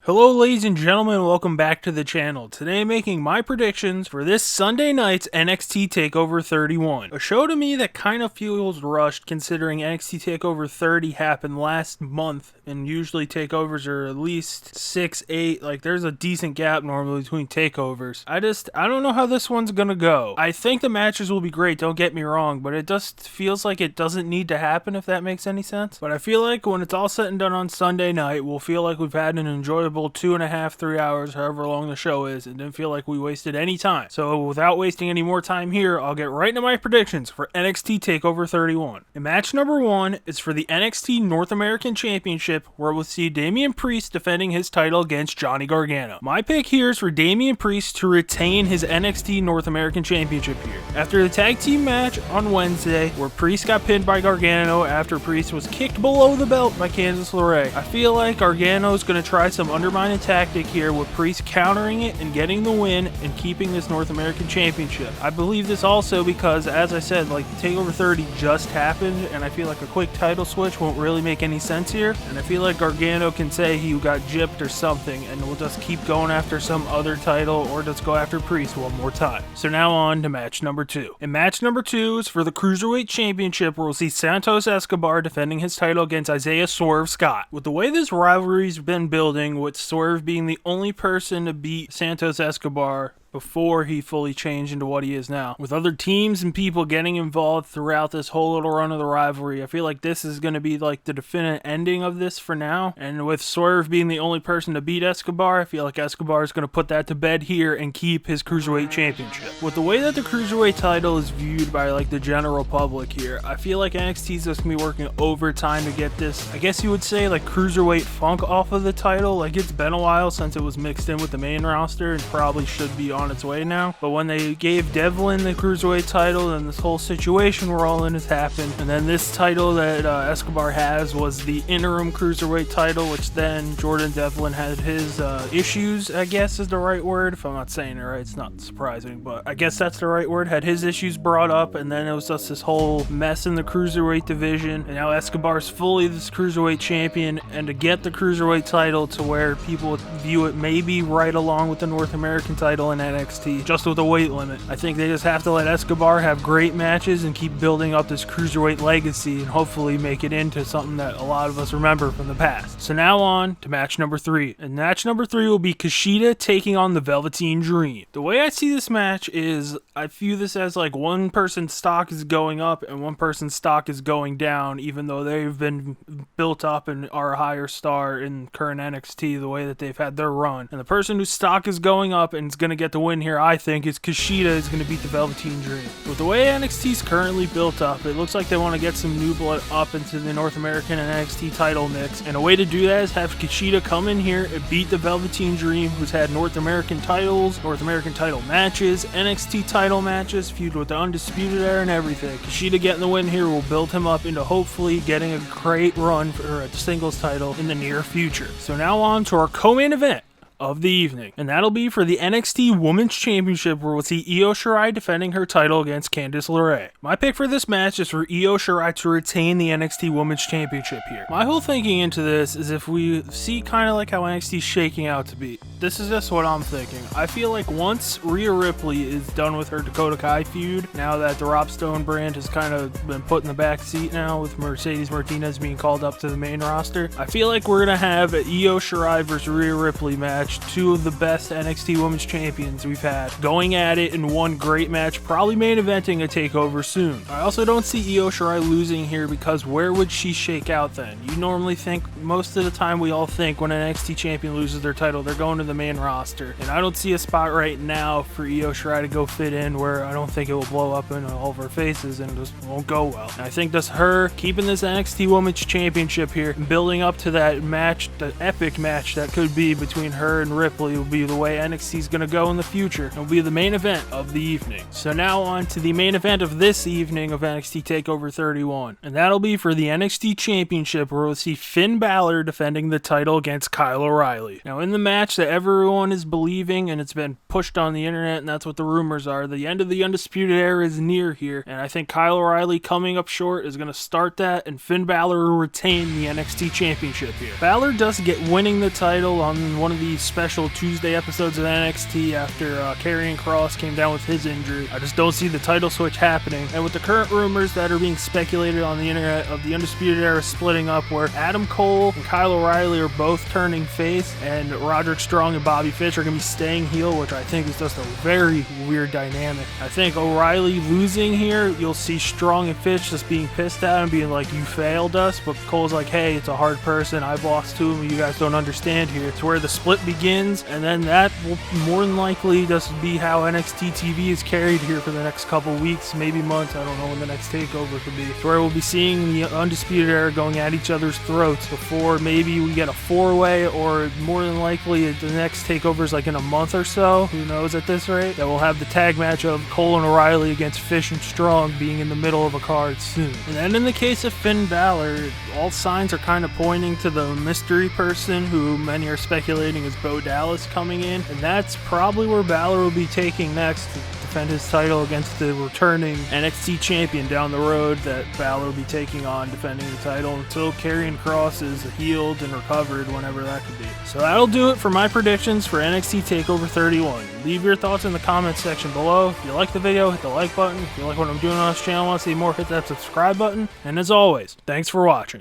Hello ladies and gentlemen, welcome back to the channel. Today I'm making my predictions for this Sunday night's NXT TakeOver 31. A show to me that kind of feels rushed considering NXT TakeOver 30 happened last month and usually takeovers are at least 6-8, like there's a decent gap normally between takeovers. I don't know how this one's gonna go. I think the matches will be great, don't get me wrong, but it just feels like it doesn't need to happen, if that makes any sense. But I feel like when it's all said and done on Sunday night, we'll feel like we've had an enjoyable 2.5, 3 hours, however long the show is. It didn't feel like we wasted any time. So without wasting any more time here, I'll get right into my predictions for NXT TakeOver 31. And match number 1 is for the NXT North American Championship, where we'll see Damian Priest defending his title against Johnny Gargano. My pick here is for Damian Priest to retain his NXT North American Championship here. After the tag team match on Wednesday, where Priest got pinned by Gargano after Priest was kicked below the belt by Candice LeRae, I feel like Gargano is going to try some undermining tactic here with Priest countering it and getting the win and keeping this North American Championship. I believe this also because, as I said, like TakeOver 30 just happened and I feel like a quick title switch won't really make any sense here, and I feel like Gargano can say he got gypped or something and we'll just keep going after some other title or just go after Priest one more time. So now on to match number 2. And match number 2 is for the Cruiserweight Championship, where we'll see Santos Escobar defending his title against Isaiah Swerve Scott. With the way this rivalry's been building, with Swerve being the only person to beat Santos Escobar before he fully changed into what he is now, with other teams and people getting involved throughout this whole little run of the rivalry, I feel like this is going to be like the definitive ending of this for now. And with Swerve being the only person to beat Escobar, I feel like Escobar is going to put that to bed here and keep his Cruiserweight Championship. With the way that the Cruiserweight title is viewed by like the general public here, I feel like NXT is just going to be working overtime to get this, I guess you would say, like Cruiserweight funk off of the title. Like, it's been a while since it was mixed in with the main roster and probably should be on its way now. But when they gave Devlin the Cruiserweight title, then this whole situation we're all in has happened. And then this title that Escobar has was the interim Cruiserweight title, which then Jordan Devlin had his issues, I guess is the right word. If I'm not saying it right, it's not surprising, but I guess that's the right word. Had his issues brought up, and then it was just this whole mess in the Cruiserweight division. And now Escobar's fully this Cruiserweight champion, and to get the Cruiserweight title to where people view it maybe right along with the North American title in NXT, just with a weight limit. I think they just have to let Escobar have great matches and keep building up this Cruiserweight legacy and hopefully make it into something that a lot of us remember from the past. So now on to match number 3. And match number 3 will be Kushida taking on the Velveteen Dream. The way I see this match is I view this as like one person's stock is going up and one person's stock is going down, even though they've been built up and are a higher star in current NXT the way that they've had their run. And the person whose stock is going up and is going to get the win here, I think, is Kushida is going to beat the Velveteen Dream. With the way NXT is currently built up, it looks like they want to get some new blood up into the North American and NXT title mix, and a way to do that is have Kushida come in here and beat the Velveteen Dream, who's had North American titles, North American title matches, NXT title matches, feud with the Undisputed Era and everything. Kushida getting the win here will build him up into hopefully getting a great run for a singles title in the near future. So now on to our co-main event of the evening, and that'll be for the NXT Women's Championship, where we'll see Io Shirai defending her title against Candice LeRae. My pick for this match is for Io Shirai to retain the NXT Women's Championship here. My whole thinking into this is if we see kind of like how NXT's shaking out to be, this is just what I'm thinking. I feel like once Rhea Ripley is done with her Dakota Kai feud, now that the Rob Stone brand has kind of been put in the back seat now with Mercedes Martinez being called up to the main roster, I feel like we're gonna have an Io Shirai versus Rhea Ripley match, two of the best NXT Women's Champions we've had, going at it in one great match, probably main eventing a TakeOver soon. I also don't see Io Shirai losing here, because where would she shake out then? You normally think, most of the time we all think when an NXT champion loses their title, they're going to the main roster. And I don't see a spot right now for Io Shirai to go fit in where I don't think it will blow up in all of our faces and just won't go well. And I think just her keeping this NXT Women's Championship here and building up to that match, the epic match that could be between her Rhea and Ripley will be the way NXT is going to go in the future. It'll be the main event of the evening. So now on to the main event of this evening of NXT TakeOver 31. And that'll be for the NXT Championship, where we'll see Finn Balor defending the title against Kyle O'Reilly. Now in the match that everyone is believing, and it's been pushed on the internet, and that's what the rumors are, the end of the Undisputed Era is near here, and I think Kyle O'Reilly coming up short is going to start that, and Finn Balor will retain the NXT Championship here. Balor does get winning the title on one of these special Tuesday episodes of NXT after Karrion Kross came down with his injury. I just don't see the title switch happening, and with the current rumors that are being speculated on the internet of the Undisputed Era splitting up, where Adam Cole and Kyle O'Reilly are both turning face, and Roderick Strong and Bobby Fish are going to be staying heel, which I think is just a very weird dynamic. I think O'Reilly losing here, you'll see Strong and Fish just being pissed at him, being like, you failed us, but Cole's like, hey, it's a hard person, I've lost to him, you guys don't understand here. It's where the split begins, and then that will more than likely just be how NXT TV is carried here for the next couple weeks, maybe months. I don't know when the next takeover could be. It's where we'll be seeing the Undisputed Era going at each other's throats before maybe we get a four-way, or more than likely the next takeover is like in a month or so, who knows at this rate, that we'll have the tag match of Cole and O'Reilly against Fish and Strong being in the middle of a card soon. And then in the case of Finn Balor, all signs are kind of pointing to the mystery person who many are speculating is Bo Dallas coming in, and that's probably where Balor will be taking next to defend his title against the returning NXT champion down the road that Balor will be taking on defending the title until Karrion Kross is healed and recovered, whenever that could be. So that'll do it for my predictions for NXT TakeOver 31. Leave your thoughts in the comments section below. If you like the video, hit the like button. If you like what I'm doing on this channel and want to see more, hit that subscribe button. And as always, thanks for watching.